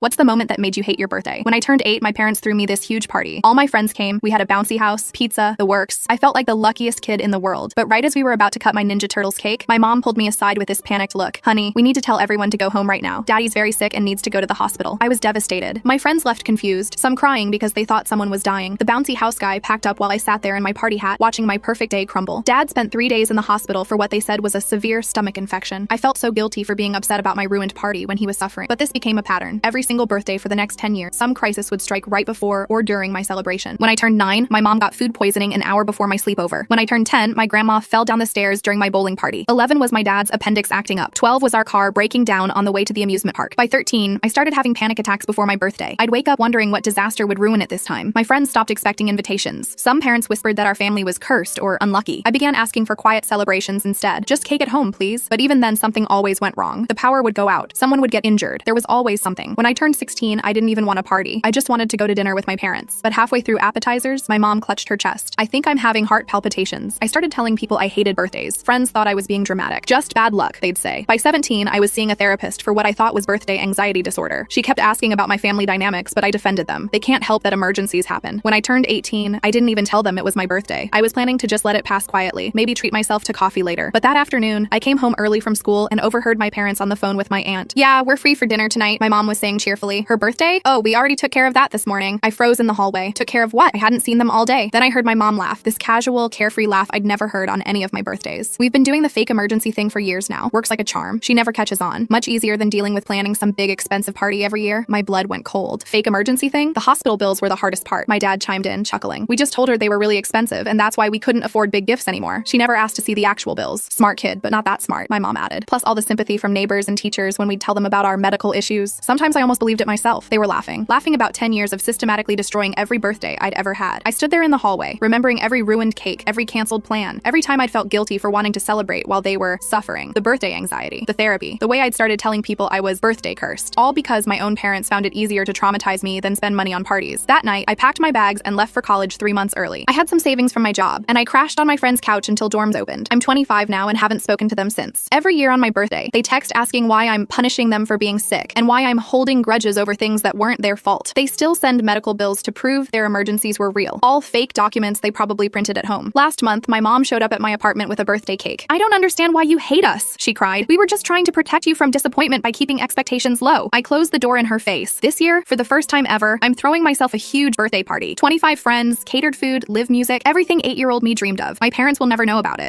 What's the moment that made you hate your birthday? When I turned 8, my parents threw me this huge party. All my friends came, we had a bouncy house, pizza, the works. I felt like the luckiest kid in the world. But right as we were about to cut my Ninja Turtles cake, my mom pulled me aside with this panicked look. Honey, we need to tell everyone to go home right now. Daddy's very sick and needs to go to the hospital. I was devastated. My friends left confused, some crying because they thought someone was dying. The bouncy house guy packed up while I sat there in my party hat, watching my perfect day crumble. Dad spent 3 days in the hospital for what they said was a severe stomach infection. I felt so guilty for being upset about my ruined party when he was suffering. But this became a pattern. Every single birthday for the next 10 years, some crisis would strike right before or during my celebration. When I turned 9, my mom got food poisoning an hour before my sleepover. When I turned 10, my grandma fell down the stairs during my bowling party. 11 was my dad's appendix acting up. 12 was our car breaking down on the way to the amusement park. By 13, I started having panic attacks before my birthday. I'd wake up wondering what disaster would ruin it this time. My friends stopped expecting invitations. Some parents whispered that our family was cursed or unlucky. I began asking for quiet celebrations instead. Just cake at home, please. But even then, something always went wrong. The power would go out. Someone would get injured. There was always something. When I turned 16, I didn't even want to party. I just wanted to go to dinner with my parents. But halfway through appetizers, my mom clutched her chest. I think I'm having heart palpitations. I started telling people I hated birthdays. Friends thought I was being dramatic. Just bad luck, they'd say. By 17, I was seeing a therapist for what I thought was birthday anxiety disorder. She kept asking about my family dynamics, but I defended them. They can't help that emergencies happen. When I turned 18, I didn't even tell them it was my birthday. I was planning to just let it pass quietly, maybe treat myself to coffee later. But that afternoon, I came home early from school and overheard my parents on the phone with my aunt. Yeah, we're free for dinner tonight, my mom was saying cheerfully. Her birthday? Oh, we already took care of that this morning. I froze in the hallway. Took care of what? I hadn't seen them all day. Then I heard my mom laugh, this casual, carefree laugh I'd never heard on any of my birthdays. We've been doing the fake emergency thing for years now. Works like a charm. She never catches on. Much easier than dealing with planning some big expensive party every year. My blood went cold. Fake emergency thing? The hospital bills were the hardest part. My dad chimed in, chuckling. We just told her they were really expensive, and that's why we couldn't afford big gifts anymore. She never asked to see the actual bills. Smart kid, but not that smart, my mom added. Plus all the sympathy from neighbors and teachers when we'd tell them about our medical issues. Sometimes I almost believed it myself. They were laughing about 10 years of systematically destroying every birthday I'd ever had. I stood there in the hallway, remembering every ruined cake, every canceled plan, every time I'd felt guilty for wanting to celebrate while they were suffering. The birthday anxiety, the therapy, the way I'd started telling people I was birthday cursed. All because my own parents found it easier to traumatize me than spend money on parties. That night, I packed my bags and left for college 3 months early. I had some savings from my job, and I crashed on my friend's couch until dorms opened. I'm 25 now and haven't spoken to them since. Every year on my birthday, they text asking why I'm punishing them for being sick and why I'm holding grudges over things that weren't their fault. They still send medical bills to prove their emergencies were real. All fake documents they probably printed at home. Last month, my mom showed up at my apartment with a birthday cake. I don't understand why you hate us, she cried. We were just trying to protect you from disappointment by keeping expectations low. I closed the door in her face. This year, for the first time ever, I'm throwing myself a huge birthday party. 25 friends, catered food, live music, everything 8-year-old me dreamed of. My parents will never know about it.